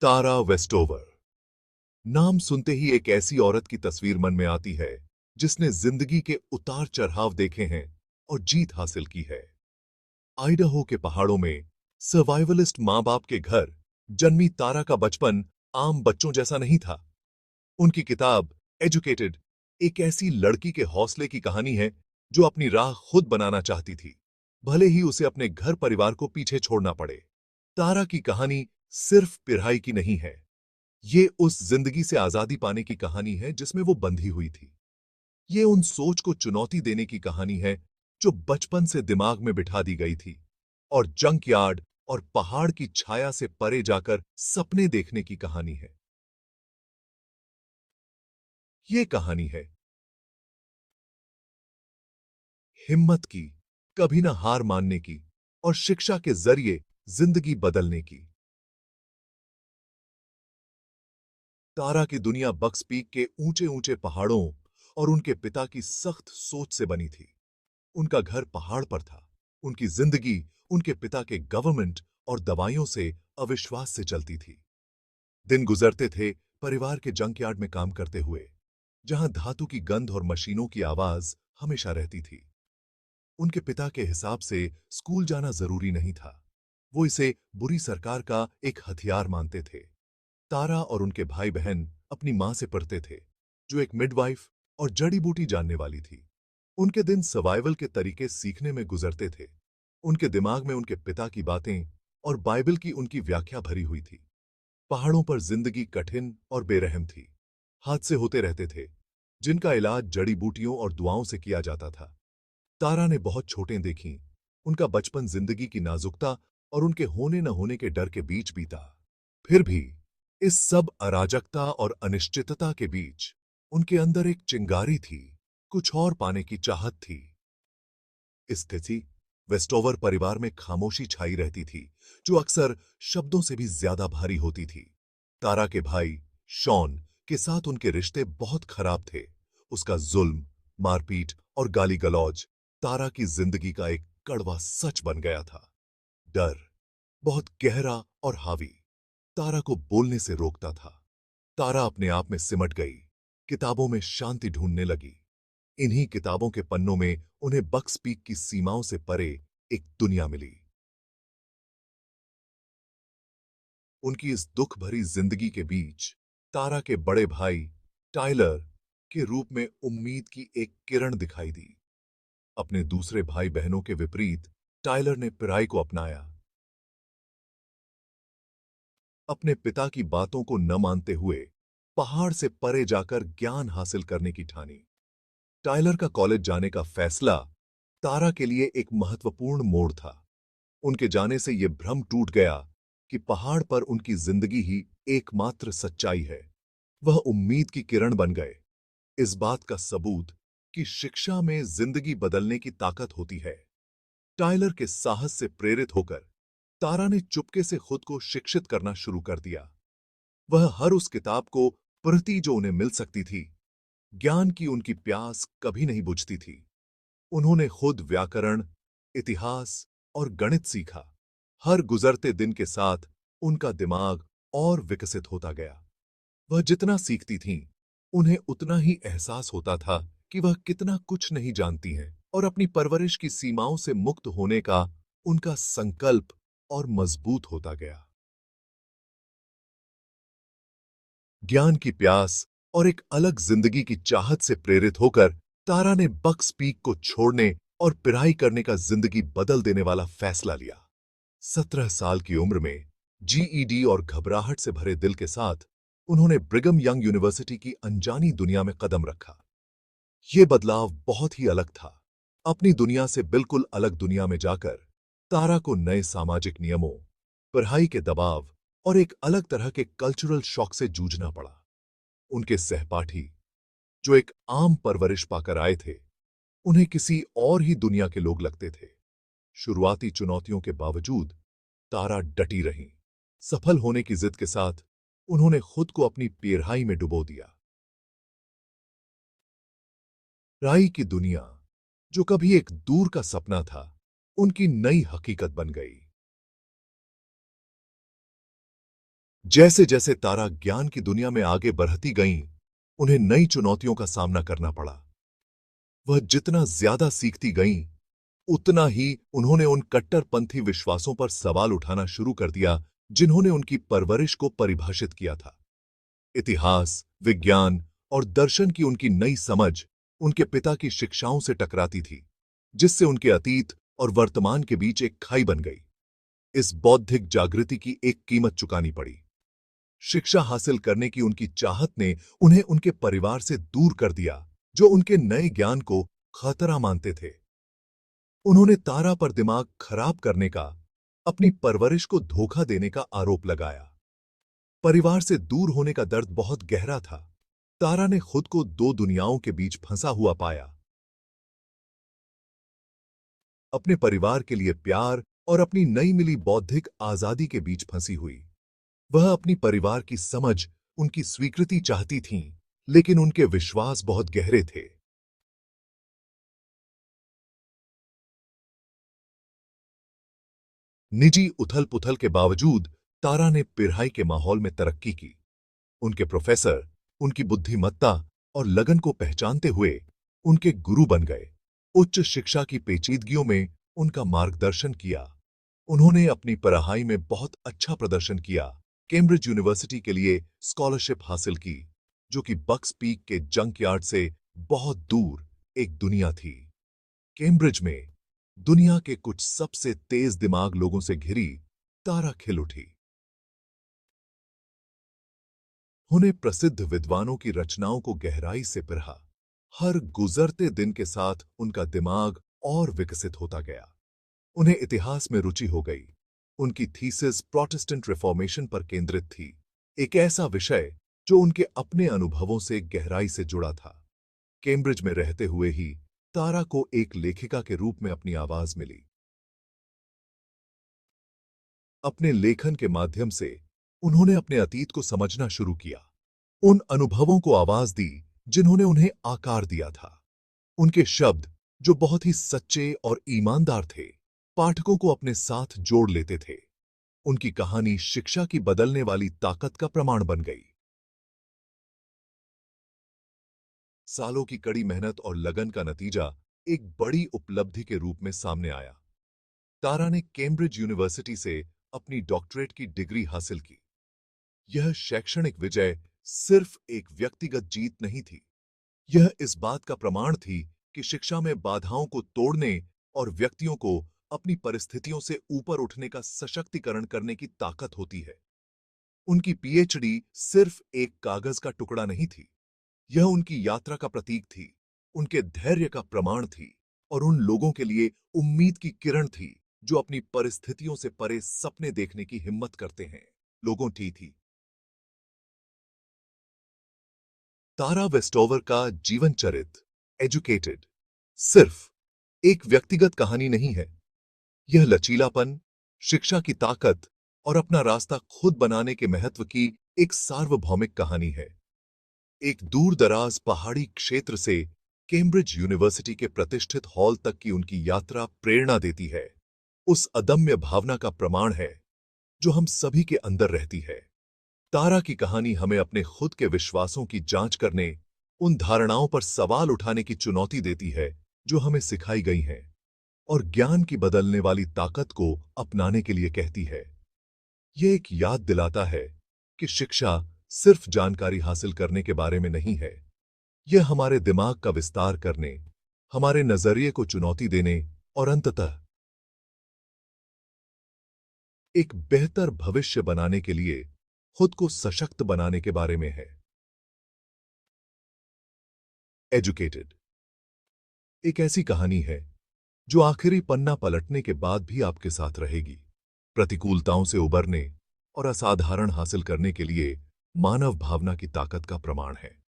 तारा वेस्टोवर। नाम सुनते ही एक ऐसी औरत की तस्वीर मन में आती है जिसने जिंदगी के उतार चढ़ाव देखे हैं और जीत हासिल की है। आइडाहो के पहाड़ों में सर्वाइवलिस्ट मां बाप के घर जन्मी तारा का बचपन आम बच्चों जैसा नहीं था। उनकी किताब एजुकेटेड एक ऐसी लड़की के हौसले की कहानी है जो अपनी राह खुद बनाना चाहती थी, भले ही उसे अपने घर परिवार को पीछे छोड़ना पड़े। तारा की कहानी सिर्फ पढ़ाई की नहीं है, ये उस जिंदगी से आजादी पाने की कहानी है जिसमें वो बंधी हुई थी। ये उन सोच को चुनौती देने की कहानी है जो बचपन से दिमाग में बिठा दी गई थी और जंकयार्ड और पहाड़ की छाया से परे जाकर सपने देखने की कहानी है। ये कहानी है हिम्मत की, कभी ना हार मानने की और शिक्षा के जरिए जिंदगी बदलने की। तारा की दुनिया बक्स पीक के ऊंचे ऊंचे पहाड़ों और उनके पिता की सख्त सोच से बनी थी। उनका घर पहाड़ पर था। उनकी जिंदगी उनके पिता के गवर्नमेंट और दवाइयों से अविश्वास से चलती थी। दिन गुजरते थे परिवार के जंकयार्ड में काम करते हुए, जहां धातु की गंध और मशीनों की आवाज हमेशा रहती थी। उनके पिता के हिसाब से स्कूल जाना जरूरी नहीं था। वो इसे बुरी सरकार का एक हथियार मानते थे। तारा और उनके भाई बहन अपनी मां से पढ़ते थे, जो एक मिडवाइफ और जड़ी बूटी जानने वाली थी। उनके दिन सर्वाइवल के तरीके सीखने में गुजरते थे। उनके दिमाग में उनके पिता की बातें और बाइबल की उनकी व्याख्या भरी हुई थी। पहाड़ों पर जिंदगी कठिन और बेरहम थी। हादसे होते रहते थे, जिनका इलाज जड़ी बूटियों और दुआओं से किया जाता था। तारा ने बहुत छोटें देखीं। उनका बचपन जिंदगी की नाजुकता और उनके होने न होने के डर के बीच बीता। फिर भी इस सब अराजकता और अनिश्चितता के बीच उनके अंदर एक चिंगारी थी, कुछ और पाने की चाहत थी। इस स्थिति वेस्टोवर परिवार में खामोशी छाई रहती थी, जो अक्सर शब्दों से भी ज्यादा भारी होती थी। तारा के भाई शॉन के साथ उनके रिश्ते बहुत खराब थे। उसका जुल्म, मारपीट और गाली गलौज तारा की जिंदगी का एक कड़वा सच बन गया था। डर बहुत गहरा और हावी तारा को बोलने से रोकता था। तारा अपने आप में सिमट गई, किताबों में शांति ढूंढने लगी। इन्हीं किताबों के पन्नों में उन्हें बक्स पीक की सीमाओं से परे एक दुनिया मिली। उनकी इस दुख भरी जिंदगी के बीच तारा के बड़े भाई टाइलर के रूप में उम्मीद की एक किरण दिखाई दी। अपने दूसरे भाई बहनों के विपरीत टाइलर ने पढ़ाई को अपनाया। अपने पिता की बातों को न मानते हुए पहाड़ से परे जाकर ज्ञान हासिल करने की ठानी। टाइलर का कॉलेज जाने का फैसला तारा के लिए एक महत्वपूर्ण मोड़ था। उनके जाने से यह भ्रम टूट गया कि पहाड़ पर उनकी जिंदगी ही एकमात्र सच्चाई है। वह उम्मीद की किरण बन गए, इस बात का सबूत कि शिक्षा में जिंदगी बदलने की ताकत होती है। टाइलर के साहस से प्रेरित होकर तारा ने चुपके से खुद को शिक्षित करना शुरू कर दिया। वह हर उस किताब को पढ़ती जो उन्हें मिल सकती थी। ज्ञान की उनकी प्यास कभी नहीं बुझती थी। उन्होंने खुद व्याकरण, इतिहास और गणित सीखा। हर गुजरते दिन के साथ उनका दिमाग और विकसित होता गया। वह जितना सीखती थीं, उन्हें उतना ही एहसास होता था कि वह कितना कुछ नहीं जानती हैं और अपनी परवरिश की सीमाओं से मुक्त होने का उनका संकल्प और मजबूत होता गया। ज्ञान की प्यास और एक अलग जिंदगी की चाहत से प्रेरित होकर तारा ने बक्स पीक को छोड़ने और पढ़ाई करने का जिंदगी बदल देने वाला फैसला लिया। 17 साल की उम्र में जीईडी और घबराहट से भरे दिल के साथ उन्होंने ब्रिगम यंग यूनिवर्सिटी की अनजानी दुनिया में कदम रखा। यह बदलाव बहुत ही अलग था। अपनी दुनिया से बिल्कुल अलग दुनिया में जाकर तारा को नए सामाजिक नियमों, पढ़ाई के दबाव और एक अलग तरह के कल्चरल शॉक से जूझना पड़ा। उनके सहपाठी, जो एक आम परवरिश पाकर आए थे, उन्हें किसी और ही दुनिया के लोग लगते थे। शुरुआती चुनौतियों के बावजूद तारा डटी रहीं। सफल होने की जिद के साथ उन्होंने खुद को अपनी पेरहाई में डुबो दिया। राई की दुनिया, जो कभी एक दूर का सपना था, उनकी नई हकीकत बन गई। जैसे जैसे तारा ज्ञान की दुनिया में आगे बढ़ती गईं, उन्हें नई चुनौतियों का सामना करना पड़ा। वह जितना ज्यादा सीखती गईं, उतना ही उन्होंने उन कट्टरपंथी विश्वासों पर सवाल उठाना शुरू कर दिया जिन्होंने उनकी परवरिश को परिभाषित किया था। इतिहास, विज्ञान और दर्शन की उनकी नई समझ उनके पिता की शिक्षाओं से टकराती थी, जिससे उनके अतीत और वर्तमान के बीच एक खाई बन गई। इस बौद्धिक जागृति की एक कीमत चुकानी पड़ी। शिक्षा हासिल करने की उनकी चाहत ने उन्हें उनके परिवार से दूर कर दिया, जो उनके नए ज्ञान को खतरा मानते थे। उन्होंने तारा पर दिमाग खराब करने का, अपनी परवरिश को धोखा देने का आरोप लगाया। परिवार से दूर होने का दर्द बहुत गहरा था। तारा ने खुद को दो दुनियाओं के बीच फंसा हुआ पाया, अपने परिवार के लिए प्यार और अपनी नई मिली बौद्धिक आजादी के बीच फंसी हुई। वह अपनी परिवार की समझ, उनकी स्वीकृति चाहती थीं, लेकिन उनके विश्वास बहुत गहरे थे। निजी उथल-पुथल के बावजूद तारा ने पिरहाई के माहौल में तरक्की की। उनके प्रोफेसर उनकी बुद्धिमत्ता और लगन को पहचानते हुए उनके गुरु बन गए। उच्च शिक्षा की पेचीदगियों में उनका मार्गदर्शन किया। उन्होंने अपनी पढ़ाई में बहुत अच्छा प्रदर्शन किया। कैम्ब्रिज यूनिवर्सिटी के लिए स्कॉलरशिप हासिल की, जो कि बक्स पीक के जंकयार्ड से बहुत दूर एक दुनिया थी। कैम्ब्रिज में दुनिया के कुछ सबसे तेज दिमाग लोगों से घिरी तारा खिल उठी। उन्हें प्रसिद्ध विद्वानों की रचनाओं को गहराई से पढ़ा। हर गुजरते दिन के साथ उनका दिमाग और विकसित होता गया। उन्हें इतिहास में रुचि हो गई। उनकी थीसिस प्रोटेस्टेंट रिफॉर्मेशन पर केंद्रित थी, एक ऐसा विषय जो उनके अपने अनुभवों से गहराई से जुड़ा था। कैम्ब्रिज में रहते हुए ही तारा को एक लेखिका के रूप में अपनी आवाज मिली। अपने लेखन के माध्यम से उन्होंने अपने अतीत को समझना शुरू किया, उन अनुभवों को आवाज दी जिन्होंने उन्हें आकार दिया था। उनके शब्द, जो बहुत ही सच्चे और ईमानदार थे, पाठकों को अपने साथ जोड़ लेते थे। उनकी कहानी शिक्षा की बदलने वाली ताकत का प्रमाण बन गई। सालों की कड़ी मेहनत और लगन का नतीजा एक बड़ी उपलब्धि के रूप में सामने आया। तारा ने कैम्ब्रिज यूनिवर्सिटी से अपनी डॉक्टरेट की डिग्री हासिल की। यह शैक्षणिक विजय सिर्फ एक व्यक्तिगत जीत नहीं थी, यह इस बात का प्रमाण थी कि शिक्षा में बाधाओं को तोड़ने और व्यक्तियों को अपनी परिस्थितियों से ऊपर उठने का सशक्तिकरण करने की ताकत होती है। उनकी पीएचडी सिर्फ एक कागज का टुकड़ा नहीं थी, यह उनकी यात्रा का प्रतीक थी, उनके धैर्य का प्रमाण थी और उन लोगों के लिए उम्मीद की किरण थी जो अपनी परिस्थितियों से परे सपने देखने की हिम्मत करते हैं। लोगों थी। तारा वेस्टोवर का जीवन चरित्र एजुकेटेड सिर्फ एक व्यक्तिगत कहानी नहीं है। यह लचीलापन, शिक्षा की ताकत और अपना रास्ता खुद बनाने के महत्व की एक सार्वभौमिक कहानी है। एक दूर-दराज पहाड़ी क्षेत्र से कैम्ब्रिज यूनिवर्सिटी के प्रतिष्ठित हॉल तक की उनकी यात्रा प्रेरणा देती है, उस अदम्य भावना का प्रमाण है जो हम सभी के अंदर रहती है। तारा की कहानी हमें अपने खुद के विश्वासों की जांच करने, उन धारणाओं पर सवाल उठाने की चुनौती देती है जो हमें सिखाई गई हैं, और ज्ञान की बदलने वाली ताकत को अपनाने के लिए कहती है। यह एक याद दिलाता है कि शिक्षा सिर्फ जानकारी हासिल करने के बारे में नहीं है, यह हमारे दिमाग का विस्तार करने, हमारे नजरिए को चुनौती देने और अंततः एक बेहतर भविष्य बनाने के लिए खुद को सशक्त बनाने के बारे में है। एजुकेटेड एक ऐसी कहानी है जो आखिरी पन्ना पलटने के बाद भी आपके साथ रहेगी, प्रतिकूलताओं से उबरने और असाधारण हासिल करने के लिए मानव भावना की ताकत का प्रमाण है।